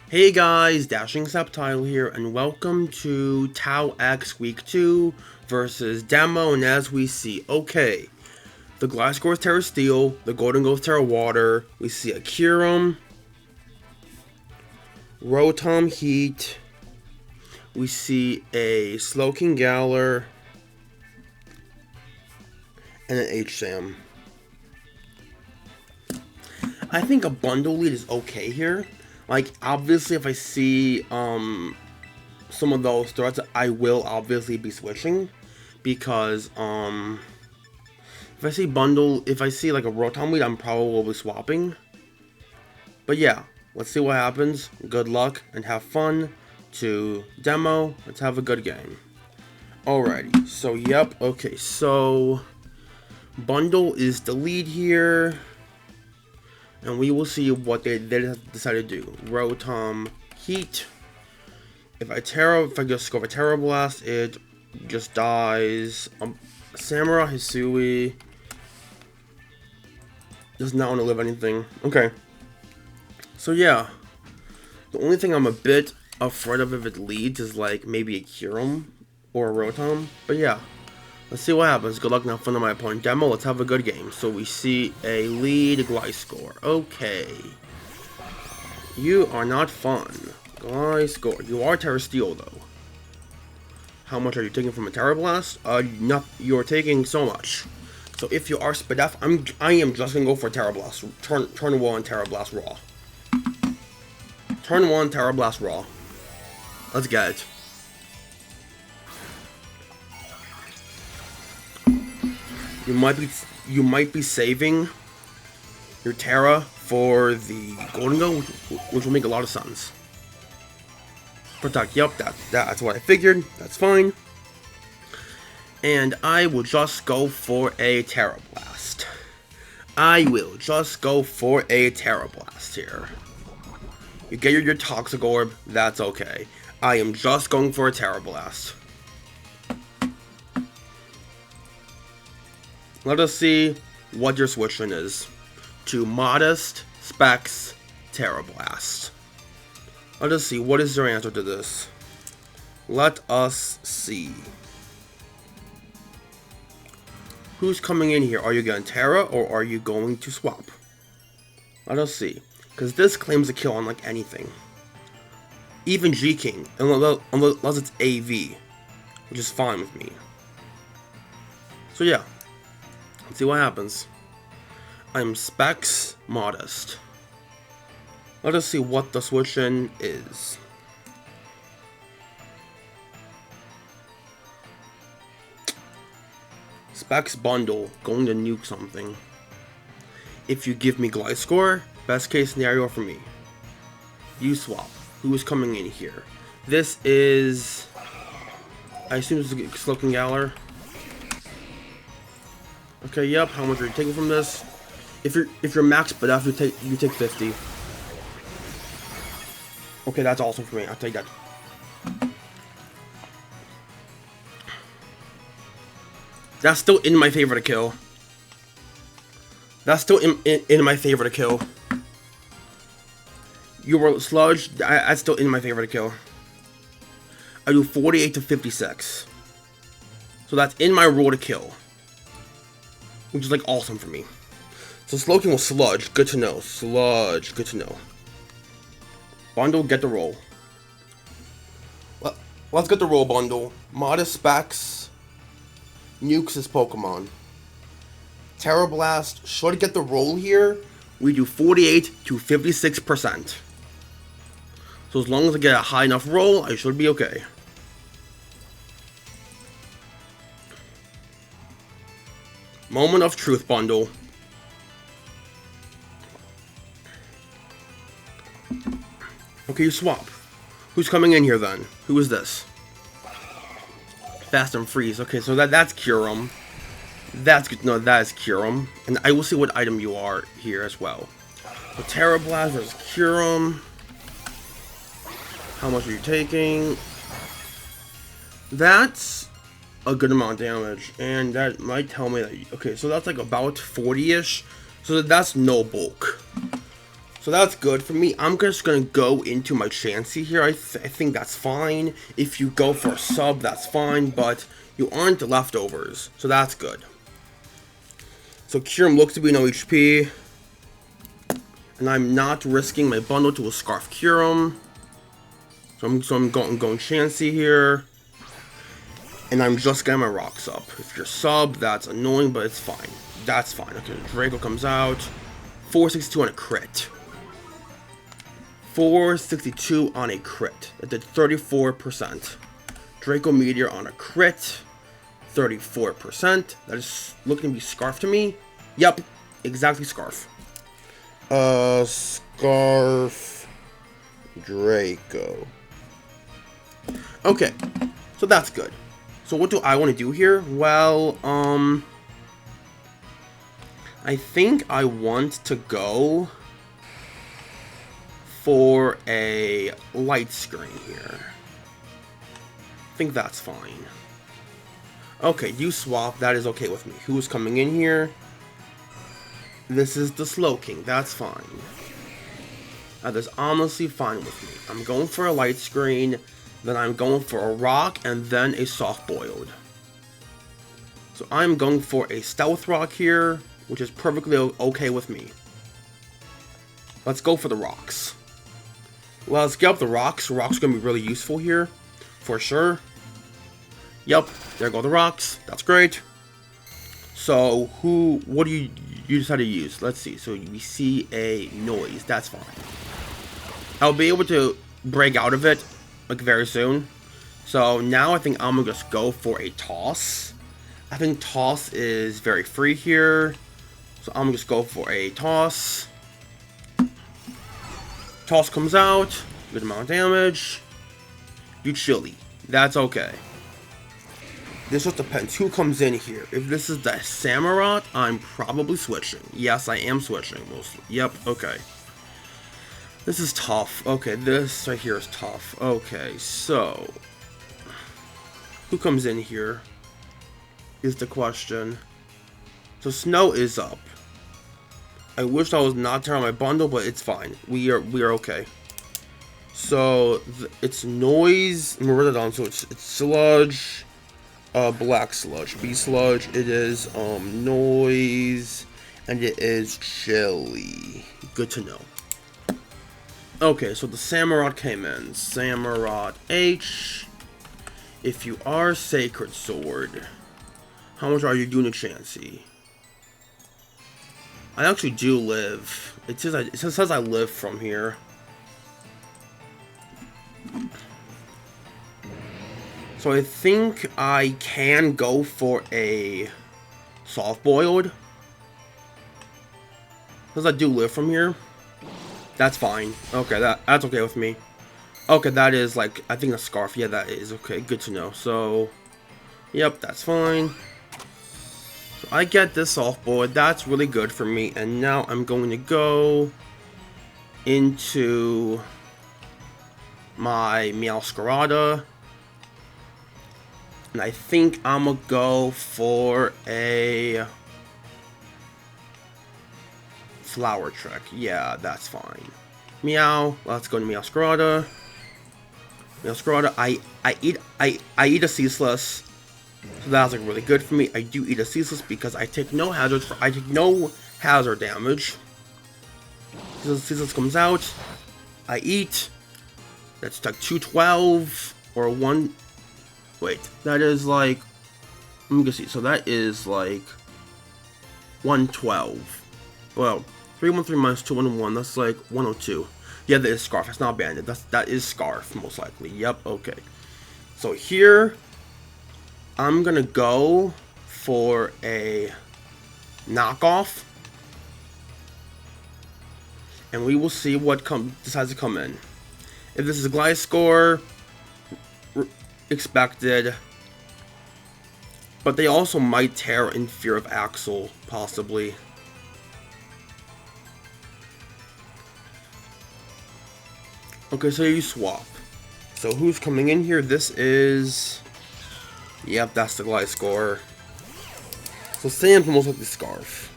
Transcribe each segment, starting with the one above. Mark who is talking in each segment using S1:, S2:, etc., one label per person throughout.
S1: Hey guys, Dashing Subtitle here, and welcome to TAO X Week 2 versus Demo, and as we see, okay, the Glass Gore's Terra Steel, the Goldengo's Terra Water, we see a Kyurem, Rotom Heat, we see a Slowking Galar, and an H-Sam. I think a bundle lead is okay here. Like, obviously, if I see, some of those threats, I will obviously be switching. Because, if I see like a Rotom lead, I'm probably swapping. But yeah, let's see what happens. Good luck and have fun to Demo. Let's have a good game. Alrighty, so yep, okay, so bundle is the lead here. And we will see what they decide to do. Rotom Heat. If I just go for Terra Blast, it just dies. Samura Hisui does not want to live anything. Okay. So yeah. The only thing I'm a bit afraid of if it leads is like maybe a Kyurem or a Rotom. But yeah. Let's see what happens. Good luck and have fun on my opponent. Demo, let's have a good game. So we see a lead Gliscor. Okay. You are not fun. Gliscor. You are Terra Steel, though. How much are you taking from a Terra Blast? You're taking so much. So if you are Spadef, I am just gonna go for Terra Blast. Turn 1 Terra Blast Raw. Turn 1 Terra Blast Raw. Let's get it. You might be saving your Terra for the Goldengo, which will make a lot of sense. Protect, yep, that's what I figured. That's fine. And I will just go for a Terra Blast. Here. You get your Toxic Orb, that's okay. I am just going for a Terra Blast. Let us see what your switching is to Modest, Specs, Terra Blast. Let us see, what is your answer to this? Let us see. Who's coming in here? Are you going Terra or are you going to swap? Let us see. Because this claims a kill on like anything. Even G-King, unless it's AV, which is fine with me. So yeah. Let's see what happens. I'm Specs Modest. Let us see what the switch-in is. Specs Bundle, going to nuke something. If you give me Gliscor, best case scenario for me. You swap. Who is coming in here? This is... I assume this is Slowking Galar. Okay, yep, how much are you taking from this? If you're max Spadef, you take 50. Okay, that's awesome for me. I'll take that. That's still in my favor to kill. That's still in my favor to kill. You were Sludge, that's still in my favor to kill. I do 48 to 56. So that's in my rule to kill. Which is like awesome for me. So Slowking will Sludge, good to know. Sludge, good to know. Bundle, get the roll. Let's get the roll, Bundle. Modest Specs nukes his Pokemon. Terra Blast should get the roll here. We do 48 to 56%. So as long as I get a high enough roll, I should be okay. Moment of truth, Bundle. Okay, you swap. Who's coming in here then? Who is this? Fast and Freeze. Okay, so that's Kyurem. That's good. No, that is Kyurem. And I will see what item you are here as well. So Terra Blast versus Kyurem. How much are you taking? That's a good amount of damage, and that might tell me that, okay, so that's like about 40-ish, so that's no bulk. So that's good for me. I'm just going to go into my Chansey here. I think that's fine. If you go for a sub, that's fine. But you aren't the leftovers. So that's good. So Kyurem looks to be no HP. And I'm not risking my bundle to a Scarf Kyurem. So I'm going Chansey here. And I'm just getting my rocks up. If you're sub, that's annoying, but it's fine. That's fine. Okay, Draco comes out. 462 on a crit. 462 on a crit. That did 34%. Draco Meteor on a crit. 34%. That is looking to be Scarf to me. Yep, exactly Scarf. Scarf Draco. Okay, so that's good. So what do I want to do here? Well, I think I want to go for a light screen here. I think that's fine. Okay, you swap. That is okay with me. Who's coming in here? This is the Slowking. That's fine. That is honestly fine with me. I'm going for a light screen. Then I'm going for a rock, and then a soft-boiled. So I'm going for a stealth rock here, which is perfectly okay with me. Let's go for the rocks. Well, let's get up the rocks. Rocks are going to be really useful here, for sure. Yep, there go the rocks. That's great. So, what do you decide to use? Let's see. So, we see a noise. That's fine. I'll be able to break out of it, like, very soon. So, now I think I'm going to just go for a toss. I think toss is very free here. So, I'm going to just go for a toss. Toss comes out. Good amount of damage. You chilly. That's okay. This just depends who comes in here. If this is the Samurott, I'm probably switching. Yes, I am switching mostly. Yep, okay. This is tough. Okay, this right here is tough. Okay, so who comes in here is the question. So Snow is up. I wish I was not turning on my bundle, but it's fine. We are okay. So it's Noise, Meridodon, so it's Sludge. Black Sludge, B Sludge, it is Noise, and it is Chili. Good to know. Okay, so the Samurott came in. Samurott H. If you are Sacred Sword, how much are you doing to Chansey? I actually do live. It says I live from here. So I think I can go for a soft-boiled. Because I do live from here. That's fine. Okay, that's okay with me. Okay, that is like, I think a Scarf. Yeah, that is. Okay, good to know. So, yep, that's fine. So I get this soft-boiled. That's really good for me. And now I'm going to go into my Meowscarada. And I think I'm gonna go for a Flower Trick. Yeah, that's fine. Meow. Let's go to Meowscarada. Meowscarada. I eat a Ceaseless. So that's like really good for me. I do eat a Ceaseless because I take no hazards. I take no hazard damage. Ceaseless comes out. I eat. That's like 212 or 1. Wait, that is like, let me go see. So that is like 112. Well, 313 minus 211. That's like 102. Yeah, that is Scarf. It's not Bandit. That is Scarf most likely. Yep. Okay. So here, I'm gonna go for a knockoff, and we will see what decides to come in. If this is a Gliscor, expected, but they also might tear in Fear of Axel, possibly. Okay, so you swap. So who's coming in here? This is, yep, that's the Gliscor. So Sam's most likely Scarf.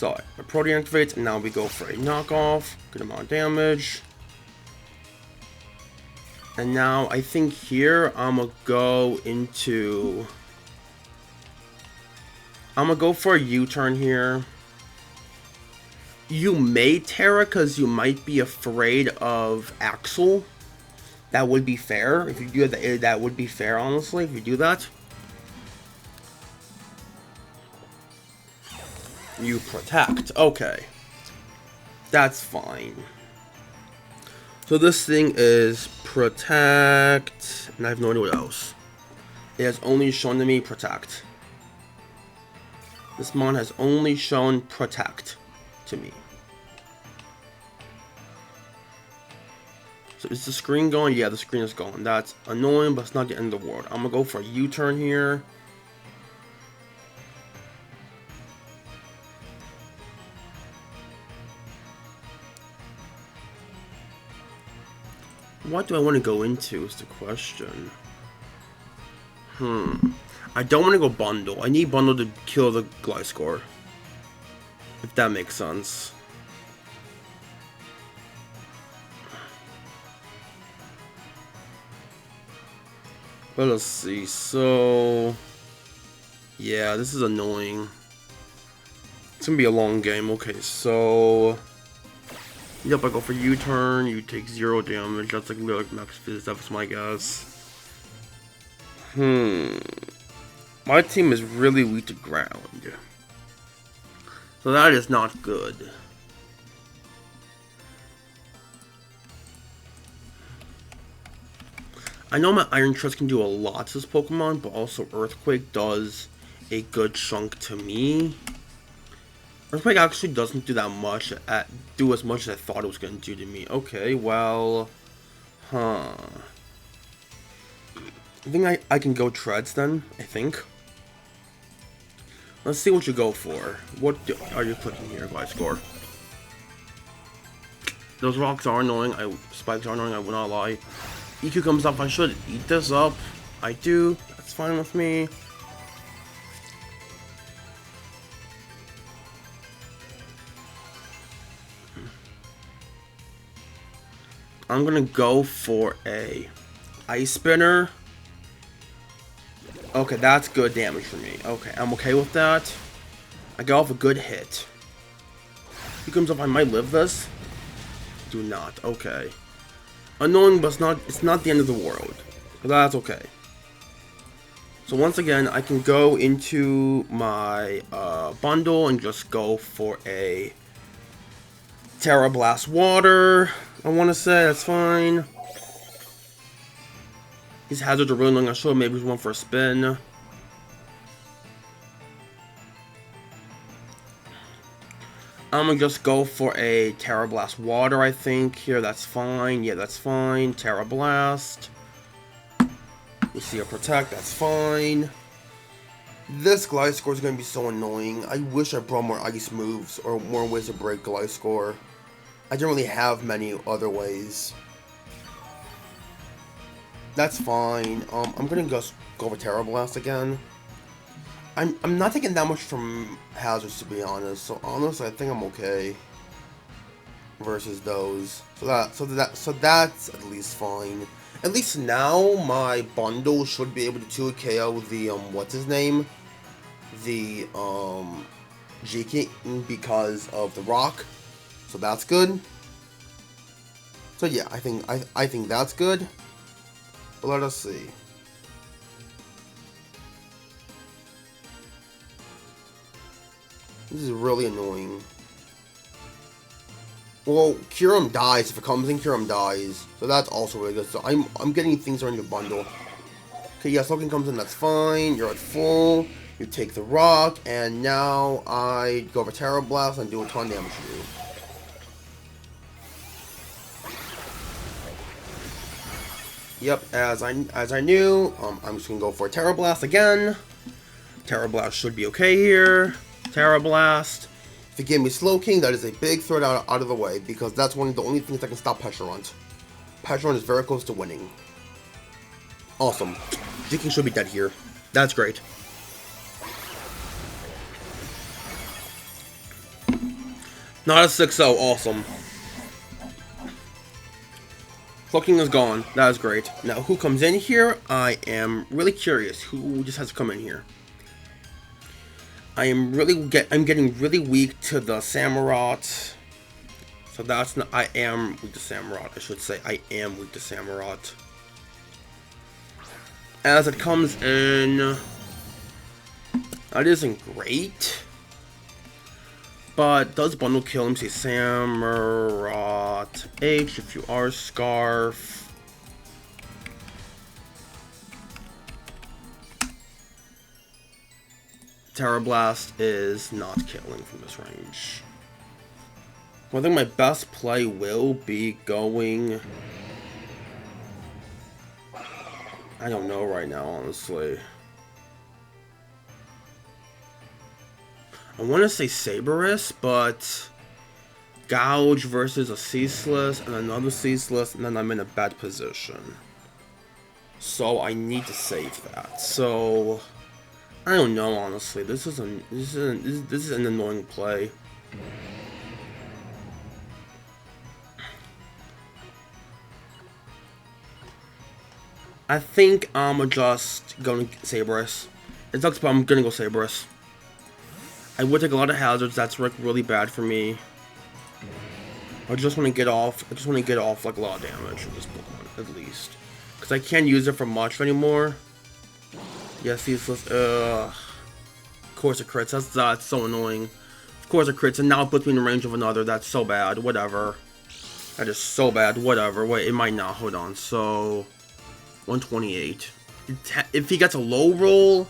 S1: So, my Protean activates, and now we go for a knockoff. Good amount of damage. And now, I think here, I'm gonna go into... I'm gonna go for a U-turn here. You may Terra, because you might be afraid of Axel. That would be fair. If you do that, that would be fair, honestly, if you do that. You protect. Okay. That's fine. So this thing is protect, and I have no idea what else. It has only shown to me protect. This mon has only shown protect to me. So is the screen going? Yeah, the screen is going. That's annoying, but it's not the end of the world. I'm gonna go for a U-turn here. What do I want to go into is the question. I don't want to go bundle. I need bundle to kill the Gliscor. If that makes sense. But let's see. So... yeah, this is annoying. It's gonna be a long game. Okay, so... yep, I go for U-turn, you take 0 damage, that's like literally max physics, that's my guess. My team is really weak to ground. So that is not good. I know my Iron Trust can do a lot to this Pokemon, but also Earthquake does a good chunk to me. Earthquake actually doesn't do that much, do as much as I thought it was going to do to me. Okay, well, I think I can go Treads then, I think. Let's see what you go for. What are you clicking here, Gliscor? Those rocks are annoying, spikes are annoying, I will not lie. EQ comes up, I should eat this up. I do, that's fine with me. I'm gonna go for a Ice Spinner. Okay, that's good damage for me. Okay, I'm okay with that. I got off a good hit. He comes up, I might live this. Do not. Okay. Annoying, but it's not the end of the world. But that's okay. So once again, I can go into my bundle and just go for a Terra Blast Water. I want to say that's fine. These hazards are really annoying. I should have maybe one for a spin. I'm gonna just go for a Terra Blast Water, I think. Here, that's fine. Yeah, that's fine. Terra Blast. You see a Protect, that's fine. This Gliscor is gonna be so annoying. I wish I brought more ice moves or more ways to break Gliscor. I don't really have many other ways. That's fine. I'm gonna just go for Terra Blast again. I'm not taking that much from hazards, to be honest. So honestly, I think I'm okay versus those. So that's at least fine. At least now my bundle should be able to 2KO the what's his name, the G-King, because of the rock. So that's good. So yeah, I think that's good. But let us see. This is really annoying. Well, Kyurem dies. If it comes in, Kyurem dies. So that's also really good. So I'm getting things around your bundle. Okay, yeah, Slowking comes in, that's fine. You're at full. You take the rock, and now I go for Terra Blast and do a ton of damage to you. Yep, as I knew, I'm just gonna go for a Terra Blast again. Terra Blast should be okay here. Terra Blast. If you give me Slowking, that is a big threat out of the way, because that's one of the only things that can stop Pecharunt. Pecharunt is very close to winning. Awesome. G-King should be dead here. That's great. Not a 6-0. Awesome. Cloaking is gone. That is great. Now, who comes in here? I am really curious. Who just has to come in here? I'm getting really weak to the Samurott. So that's not. I am weak to Samurott. I should say I am weak to Samurott. As it comes in, that isn't great. But does bundle kill him? Say Samurott H if you are Scarf. Terra Blast is not killing from this range. Well, I think my best play will be going. I don't know right now, honestly. I want to say Saberus, but Gouge versus a Ceaseless and another Ceaseless, and then I'm in a bad position. So I need to save that. So I don't know, honestly. This is an annoying play. I think I'm just going to Saberus. It sucks, but I'm gonna go Saberus. I would take a lot of hazards. That's really bad for me. I just want to get off. I just want to get off like a lot of damage with this Pokemon, at least, because I can't use it for much anymore. Yes, Ceaseless. Of course it crits. That's so annoying. Of course it crits, and now it puts me in the range of another. That's so bad. Whatever. That is so bad. Whatever. Wait, it might not. Hold on. So 128. If he gets a low roll,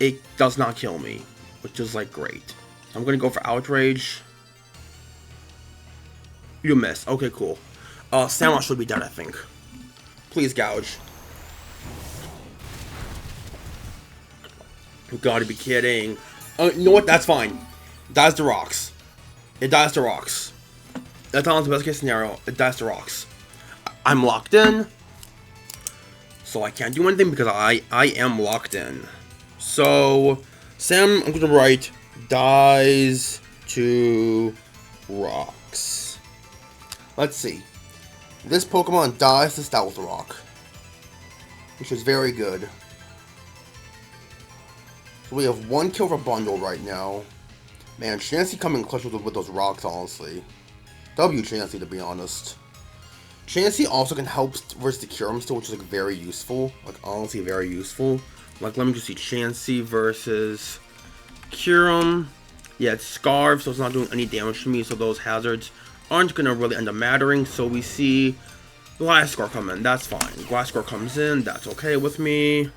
S1: it does not kill me, which is like great. I'm gonna go for Outrage. You missed. Okay, cool. Samurott should be dead, I think. Please gouge. You gotta be kidding. You know what? That's fine. It dies to rocks. It dies to rocks. That's honestly the best case scenario. It dies to rocks. I'm locked in. So I can't do anything because I am locked in. So Sam, I'm going to write, dies to rocks. Let's see. This Pokemon dies to Stealth Rock, which is very good. So we have one kill for bundle right now. Man, Chansey coming clutch with those rocks, honestly. W Chansey, to be honest. Chansey also can help versus the Kyurem still, which is like very useful. Like honestly, very useful. Like let me just see Chansey versus Kyurem. Yeah, it's Scarf, so it's not doing any damage to me. So those hazards aren't gonna really end up mattering. So we see Gliscor come in. That's fine. Gliscor comes in. That's okay with me.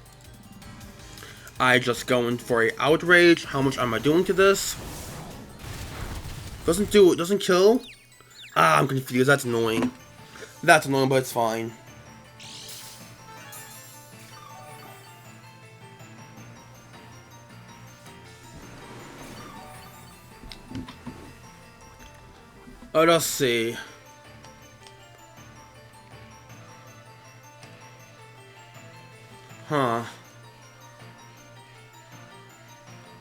S1: I just go in for a Outrage. How much am I doing to this? Doesn't do it. Doesn't kill. Ah, I'm confused. That's annoying. That's annoying, but it's fine. Let's see. Huh.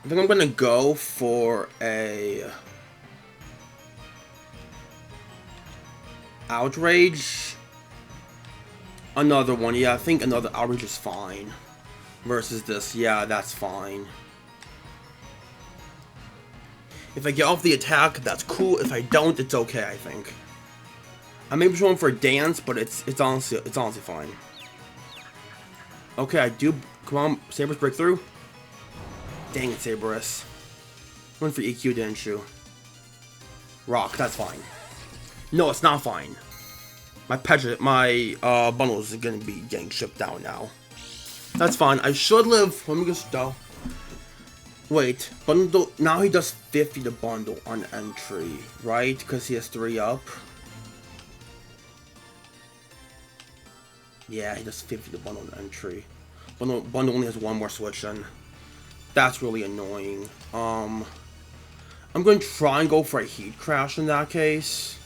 S1: I think I'm gonna go for a Outrage. Another one. Yeah, I think another Outrage is fine. Versus this. Yeah, that's fine. If I get off the attack, that's cool. If I don't, it's okay, I think. I may be going for a dance, but it's honestly fine. Okay, I do. Come on, Saberus breakthrough. Dang it, Saberus. Went for EQ, didn't you? Rock, that's fine. No, it's not fine. My bundles is gonna be getting shipped out now. That's fine. I should live. Let me just go. Wait, bundle. Now he does 50 to bundle on entry, right? Because he has 3 up. Yeah, he does 50 to bundle on entry. Bundle only has 1 more switch in. That's really annoying. I'm going to try and go for a Heat Crash in that case.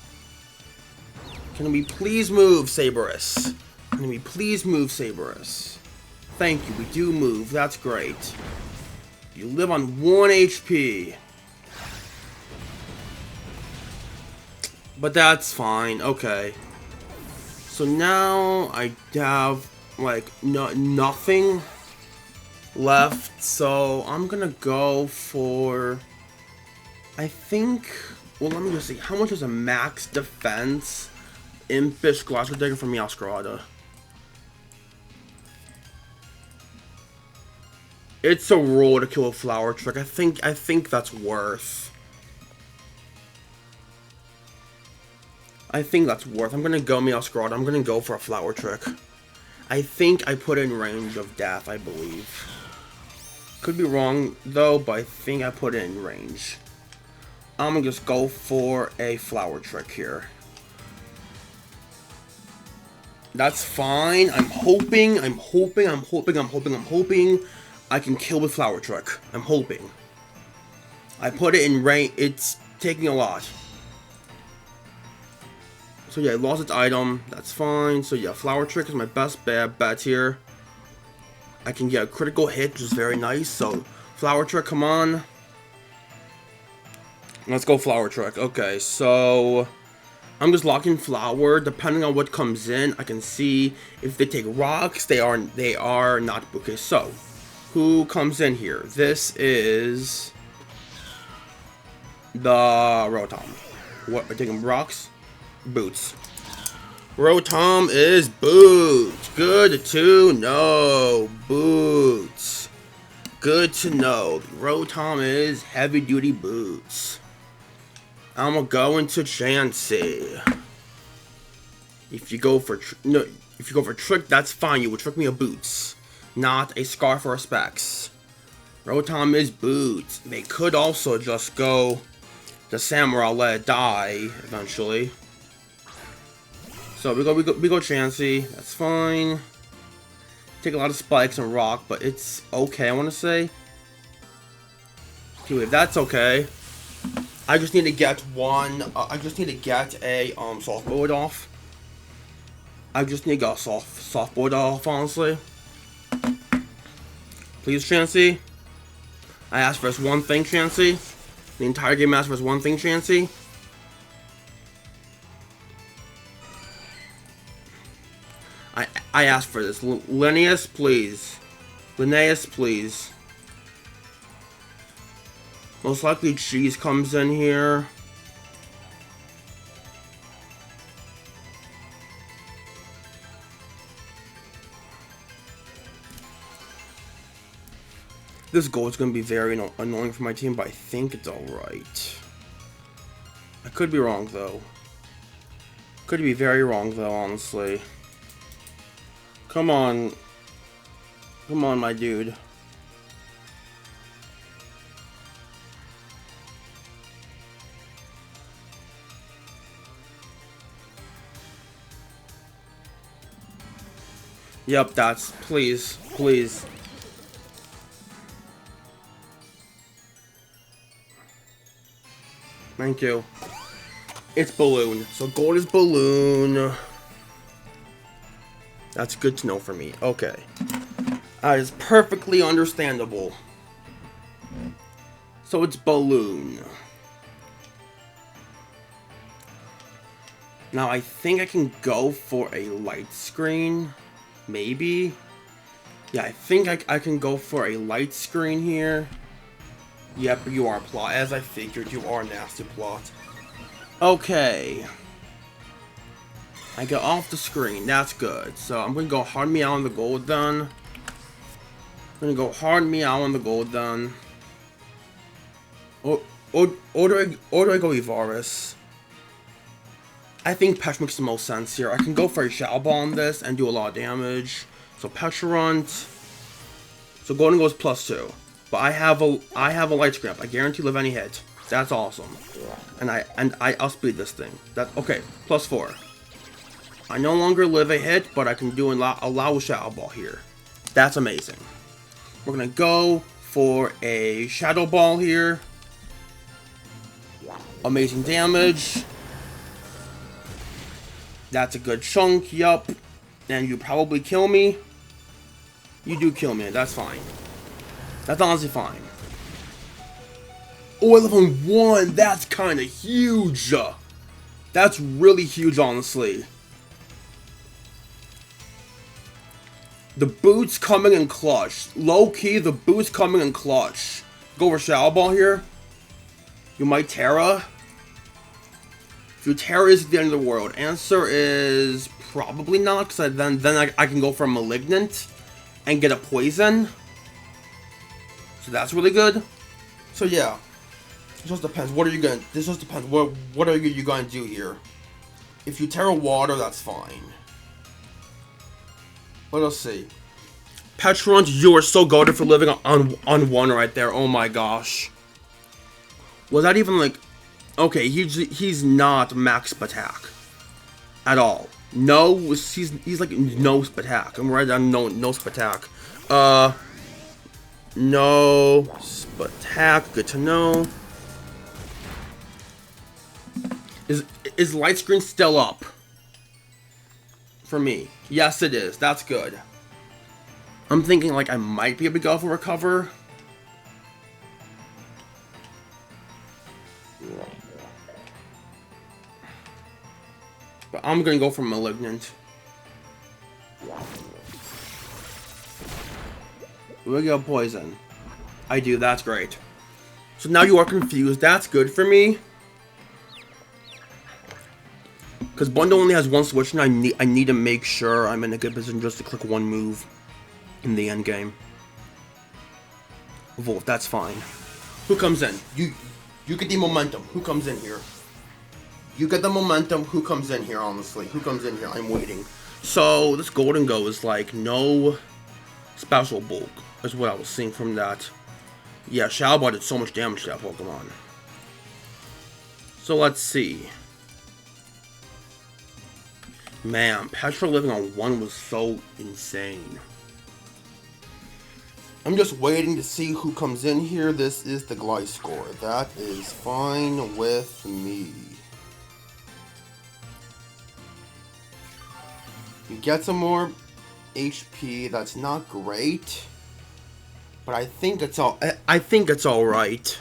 S1: Can we please move, Saberus? Can we please move, Saberus? Thank you, we do move. That's great. You live on 1 HP. But that's fine. Okay. So now I have like nothing left. So I'm gonna go for, I think, well, let me just see. How much is a max defense Impish Glassware Digger from Meowscarada? It's a roll to kill a Flower Trick. I think that's worth. I think that's worth. I'm gonna go Meowscarada. I'm gonna go for a Flower Trick. I think I put it in range of death, I believe. Could be wrong though, but I think I put it in range. I'm gonna just go for a Flower Trick here. That's fine. I'm hoping I can kill with Flower Trick. I'm hoping. I put it in range. It's taking a lot. So yeah, it lost its item. That's fine. So yeah, Flower Trick is my best bet here. I can get a critical hit, which is very nice. So Flower Trick, come on. Let's go Flower Trick. Okay, so I'm just locking Flower. Depending on what comes in, I can see if they take rocks. They are not. Okay, so who comes in here? This is the Rotom. What are taking rocks? Boots. Rotom is boots. Good to know. Boots. Good to know. Rotom is heavy duty boots. I'm gonna go into Chansey. If you go for trick, that's fine. You would trick me a boots, not a scarf or a specs. Rotom is boots. They could also just go the Samurai, let it die eventually. So we go Chansey. That's fine. Take a lot of spikes and rock, but it's okay. I want to say. Okay, that's okay. I just need to get one. I just need to get a soft board off. I just need to get a soft board off. Honestly, please, Chansey. I asked for this one thing, Chansey. The entire game asked for this one thing, Chansey. I asked for this. Linnaeus, please. Linnaeus, please. Most likely cheese comes in here. This goal is going to be very annoying for my team, but I think it's alright. I could be wrong, though. Could be very wrong, though, honestly. Come on. Come on, my dude. Yep, that's... Please. Please. Thank you. It's Balloon. So gold is Balloon. That's good to know for me. Okay. That is perfectly understandable. So it's Balloon. Now I think I can go for a light screen. Maybe. Yeah, I think I can go for a light screen here. Yep, you are plot. As I figured, you are a nasty plot. Okay. I get off the screen. That's good. So I'm gonna go hard meow on the Golden. I'm gonna go hard meow on the Golden. Or do I go Evaris? I think Pesh makes the most sense here. I can go for a Shadow Ball on this and do a lot of damage. So Pecharunt. So Golden goes +2. But I have a Light Scrap. I guarantee live any hit. That's awesome. And I'll speed this thing. That's okay. +4. I no longer live a hit, but I can do a lot with Shadow Ball here. That's amazing. We're gonna go for a Shadow Ball here. Amazing damage. That's a good chunk, yup. And you probably kill me. You do kill me, that's fine. That's honestly fine. Oh, I live on 1, that's kinda huge. That's really huge, honestly. The boots coming in clutch. Low key, the boots coming in clutch. Go for Shadow Ball here. You might Terra. If you Terra, is the end of the world. Answer is probably not, because then I can go for a Malignant and get a Poison. So that's really good. So yeah, it just depends. What are you gonna? This just depends. What are you gonna do here? If you Terra Water, that's fine. Let us see. Petrons, you are so goated for living on one right there. Oh my gosh. Was that even like? Okay, he's not max attack at all. No, he's like no attack. I'm right down no attack. No attack. Good to know. Is light screen still up? For me, yes, it is. That's good. I'm thinking like I might be able to go for recover. But I'm gonna go for Malignant. We go Poison. I do, that's great. So now you are confused. That's good for me. Because Bundle only has one switch, and I need to make sure I'm in a good position just to click one move in the end game. Volt, that's fine. Who comes in? You get the momentum. Who comes in here? You get the momentum. Who comes in here, honestly? Who comes in here? I'm waiting. So, this Gholdengo is like no special bulk, is what I was seeing from that. Yeah, Shadow Ball did so much damage to that Pokemon. So, let's see. Man, Petra living on 1 was so insane. I'm just waiting to see who comes in here. This is the Gliscor. That is fine with me. You get some more HP. That's not great, but I think it's all right.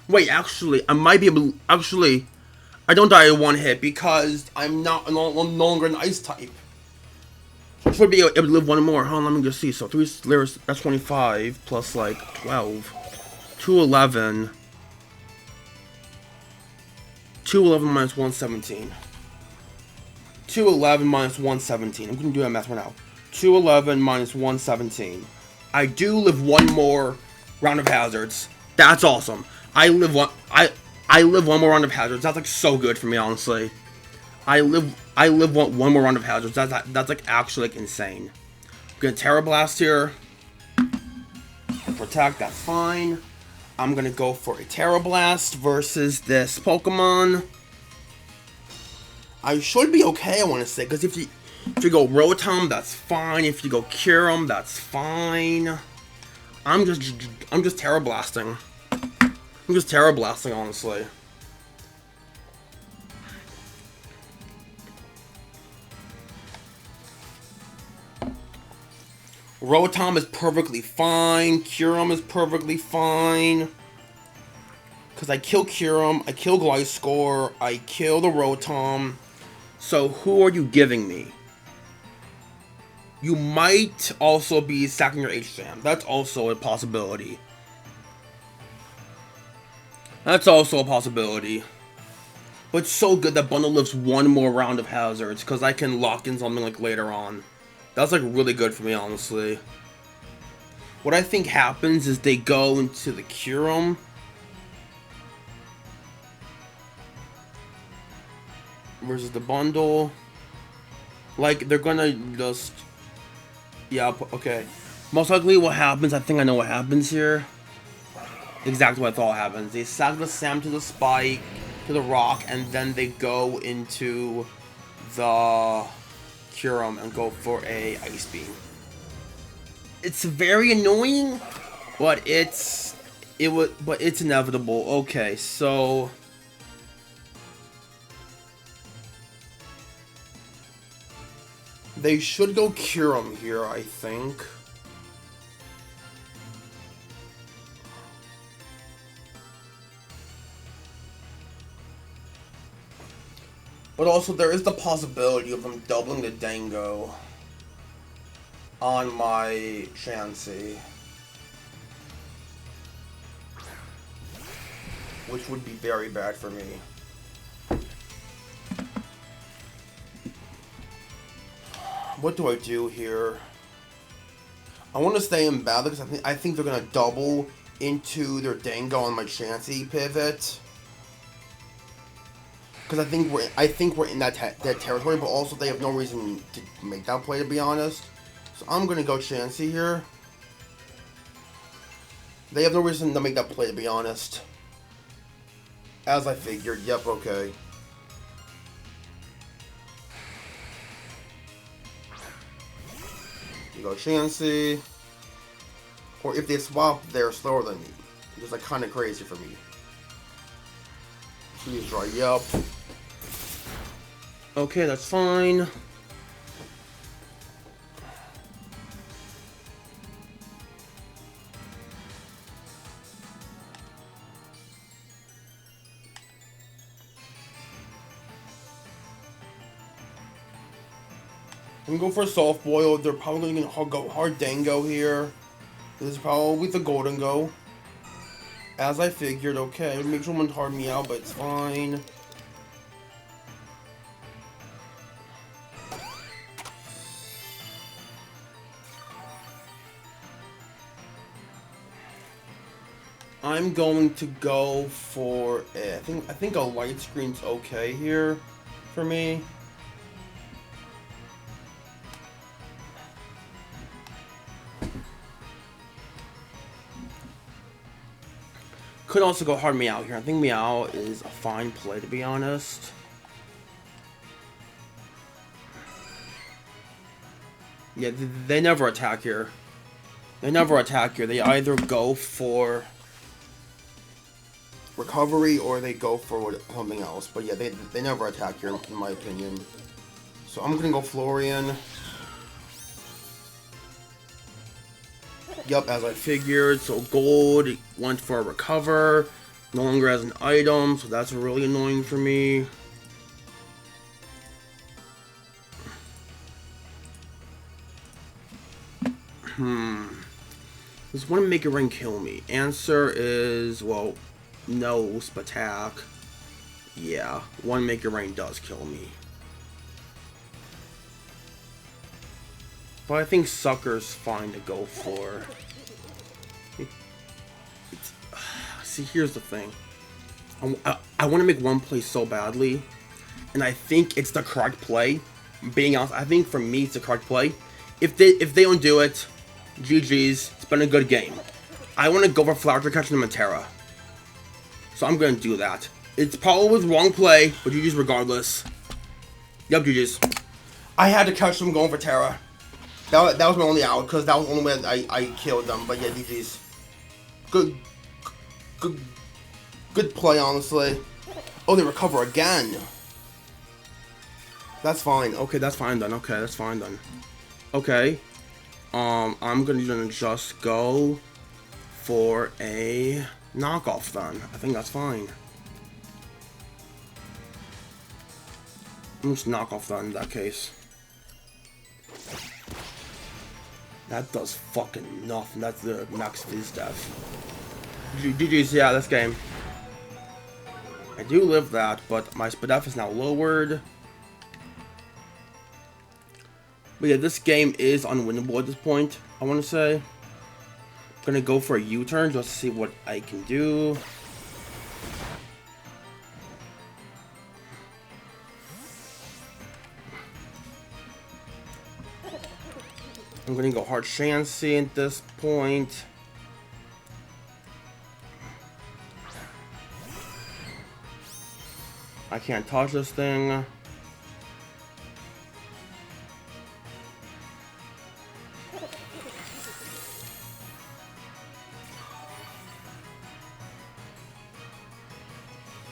S1: Wait, actually, I might be able. Actually, I don't die in one hit because I'm no longer an Ice type. So I should be able to live one more. Hold on, let me just see. So 3 layers, that's 25 plus like 12, 211. 211 minus 117. 211 minus 117. I'm going to do that math right now. 211 minus 117. I do live one more round of hazards. That's awesome. I live one more round of hazards. That's like so good for me, honestly. I live one more round of hazards. That's like actually like insane. I'm gonna Terra Blast here. Protect, that's fine. I'm gonna go for a Terra Blast versus this Pokemon. I should be okay, I want to say, because if you go Rotom, that's fine. If you go Kyurem, that's fine. I'm just Terra Blasting. I'm just Terra Blasting, honestly. Rotom is perfectly fine. Kyurem is perfectly fine. Because I kill Kyurem, I kill Gliscor, I kill the Rotom. So who are you giving me? You might also be sacking your HSAM. That's also a possibility. That's also a possibility. But it's so good that Bundle lives one more round of hazards, because I can lock in something like later on. That's like really good for me, honestly. What I think happens is they go into the Kyurem. Versus the Bundle. Like, they're gonna just... Yeah, okay. Most likely what happens, I think I know what happens here. Exactly what I thought happens. They sack the Sam to the Spike, to the Rock, and then they go into the Kyurem and go for a Ice Beam. It's very annoying, but it's inevitable. Okay, so they should go Kyurem here, I think. But also, there is the possibility of them doubling the Dango on my Chansey, which would be very bad for me. What do I do here? I want to stay in battle because I think they're gonna double into their Dango on my Chansey pivot. Because I think we're in that territory, but also they have no reason to make that play, to be honest. So I'm gonna go Chansey here. They have no reason to make that play, to be honest. As I figured. Yep. Okay. You go Chansey. Or if they swap, they're slower than me. Which is like kind of crazy for me. Please dry up. Okay, that's fine. I'm going for a soft boil. They're probably going to go hard Dango here. This is probably the Gholdengo. As I figured, okay. Make sure someone hard me out, but it's fine. I'm going to go for I think a light screen's okay here for me. Could also go hard Meow here. I think Meow is a fine play, to be honest. Yeah, they never attack here. They never attack here. They either go for recovery or they go for something else. But yeah, they never attack here, in my opinion. So I'm gonna go Florian. Yup, as I figured. So gold went for a recover. No longer has an item, so that's really annoying for me. Does one Make It Rain kill me? Answer is, well, no, Spatak. Yeah, one Make It Rain does kill me. But I think Sucker's fine to go for. See, here's the thing. I want to make one play so badly, and I think it's the correct play. Being honest, I think for me it's the correct play. If they don't do it, GG's. It's been a good game. I want to go for Flower to catch them in Terra, so I'm gonna do that. It's probably the wrong play, but GG's regardless. Yep, GG's. I had to catch them going for Terra. That was my only out, because that was the only way I killed them. But yeah, GG's. Good play, honestly. Oh, they recover again. That's fine. Okay, that's fine then. Okay, that's fine then. Okay. I'm gonna just go for a knockoff then. I think that's fine. I'm just knockoff then in that case. That does fucking nothing. That's the max Fizz death. GG's, yeah, this game. I do live that, but my Spadef is now lowered. But yeah, this game is unwinnable at this point, I want to say. I'm gonna go for a U-turn just to see what I can do. I'm gonna go hard Chansey at this point. I can't touch this thing.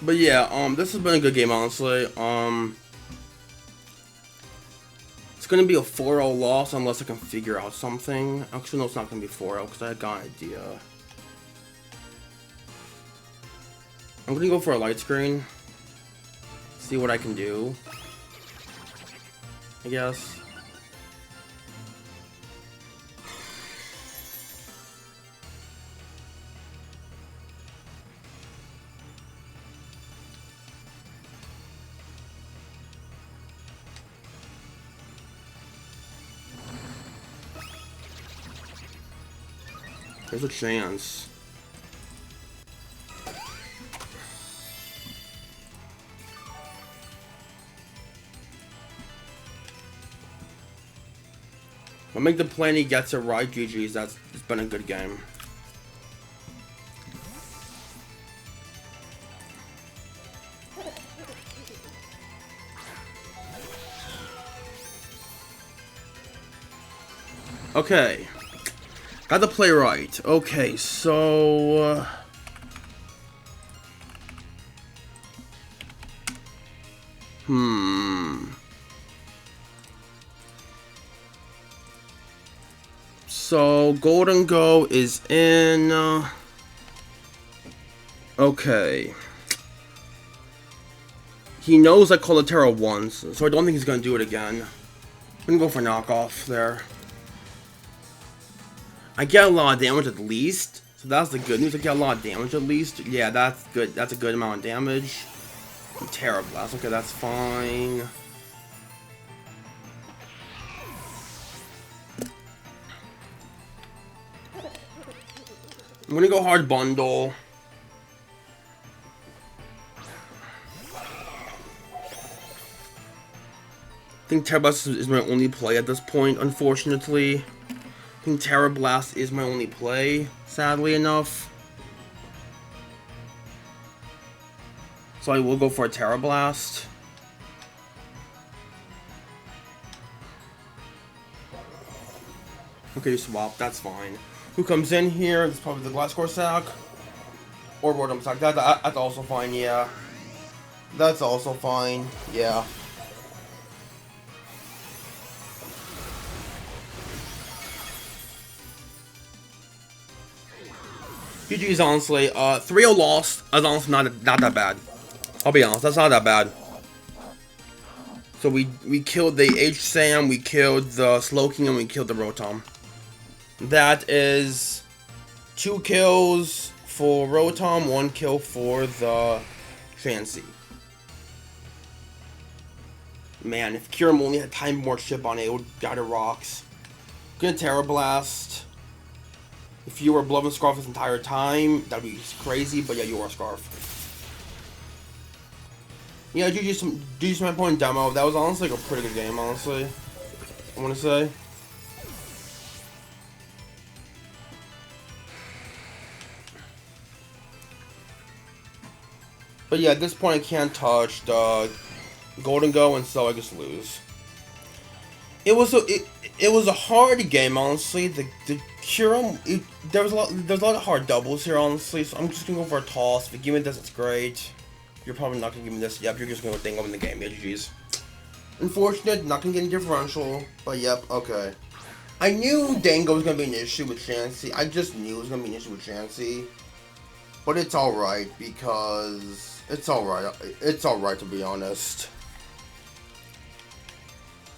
S1: But yeah, this has been a good game, honestly. It's gonna be a 4-0 loss unless I can figure out something. Actually, no, it's not gonna be 4-0 because I got an idea. I'm gonna go for a light screen. See what I can do, I guess. There's a chance. I'll make the play and he gets it right. GG's. It's been a good game. Okay. Got the play right. Okay, so... So, Goldengo is in... Okay. He knows I called Terra once, so I don't think he's gonna do it again. I'm gonna go for knockoff there. I get a lot of damage at least, so that's the good news. I get a lot of damage at least. Yeah, that's good. That's a good amount of damage. Terra Blast. Okay, that's fine. I'm gonna go hard bundle. I think Terra Blast is my only play at this point, unfortunately. I think Terra Blast is my only play, sadly enough. So I will go for a Terra Blast. Okay, swap, that's fine. Who comes in here? It's probably the Glass Core Sack. Or Rotom Sack. That's also fine, yeah. That's also fine, yeah. GG's, honestly. 3-0 loss is honestly not that bad. I'll be honest, that's not that bad. So we killed the H-Sam, we killed the Slowking, and we killed the Rotom. That is 2 kills for Rotom, 1 kill for the Chansey. Man, if Kyurem only had time more chip on it, it would got it rocks. Good Terra Blast. If you were Blood and Scarf this entire time, that'd be crazy, but yeah, you are Scarf. Yeah, GG's my point demo. That was honestly like a pretty good game, honestly. I want to say. But yeah, at this point I can't touch the Goldengo, and so I just lose. It was a hard game, honestly. The Kyurem, there was a lot of hard doubles here, honestly. So I'm just gonna go for a toss. If you give me this, it's great. You're probably not gonna give me this. Yep, you're just gonna go Dingo in the game. Yeah, GG's. Unfortunate, not gonna get any differential. But yep, okay. I knew Dingo was gonna be an issue with Chansey. I just knew it was gonna be an issue with Chansey. But it's alright, because it's alright. It's alright, to be honest.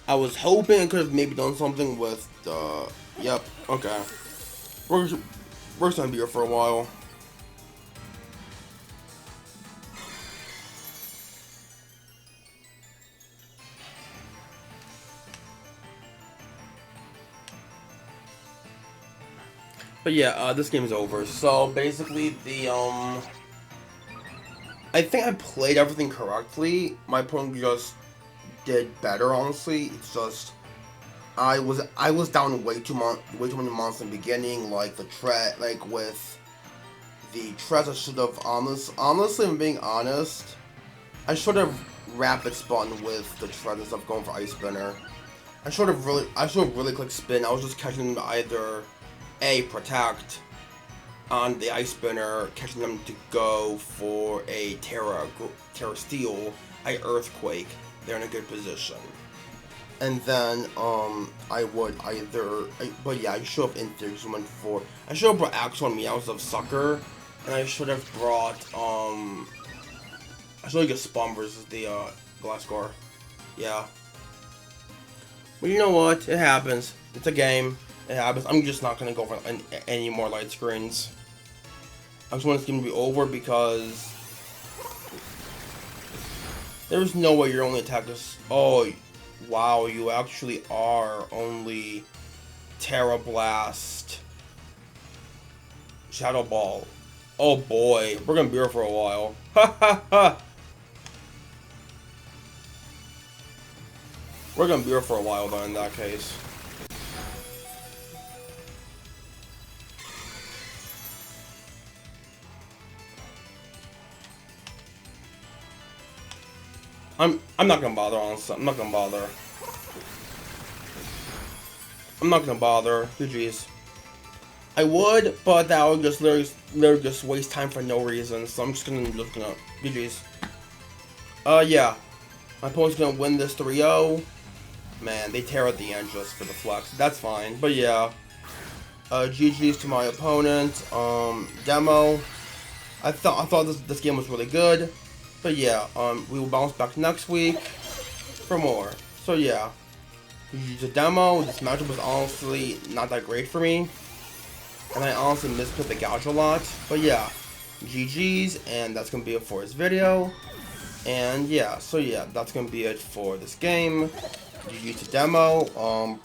S1: I was hoping I could have maybe done something with the... Yep, okay. We're gonna be here for a while. But yeah, this game is over. So basically, I think I played everything correctly. My opponent just did better, honestly. It's just I was down way too many monsters in the beginning, like the with the Trez. I should have honestly, if I'm being honest, I should have rapid spun with the Trez instead of going for Ice Spinner. I should have really clicked spin. I was just catching them to either A, protect on the Ice Spinner, catching them to go for a Terra Steel, I Earthquake. They're in a good position. And then, I would either, but yeah, I should have in theory went for, I should have brought Axel and Meowth of Sucker, and I should have brought, It's really good Spawn versus the Glasgow. Yeah. But you know what? It happens. It's a game. It happens. I'm just not gonna go for any more light screens. I just want this game to be over because there's no way your only attack is. Oh, wow! You actually are only Terra Blast, Shadow Ball. Oh boy, we're gonna be here for a while. Ha ha ha! We're gonna be here for a while though in that case. I'm not gonna bother, honestly. I'm not gonna bother. I'm not gonna bother. GG's. I would, but that would just literally just waste time for no reason. So I'm just gonna GG's. Yeah. My opponent's gonna win this 3-0. Man, they tear at the end just for the flex. That's fine. But yeah. GG's to my opponent. Demo. I thought this game was really good. But yeah, we will bounce back next week for more. So yeah, the demo, this matchup was honestly not that great for me. And I honestly misplayed the gouge a lot. But yeah, GG's, and that's going to be it for this video. And yeah, so yeah, that's going to be it for this game. GG's to demo.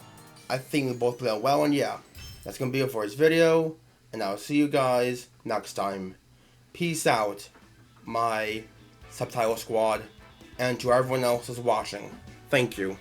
S1: I think we both played well, and yeah, that's going to be it for this video. And I'll see you guys next time. Peace out, my Subtitle Squad, and to everyone else who's watching, thank you.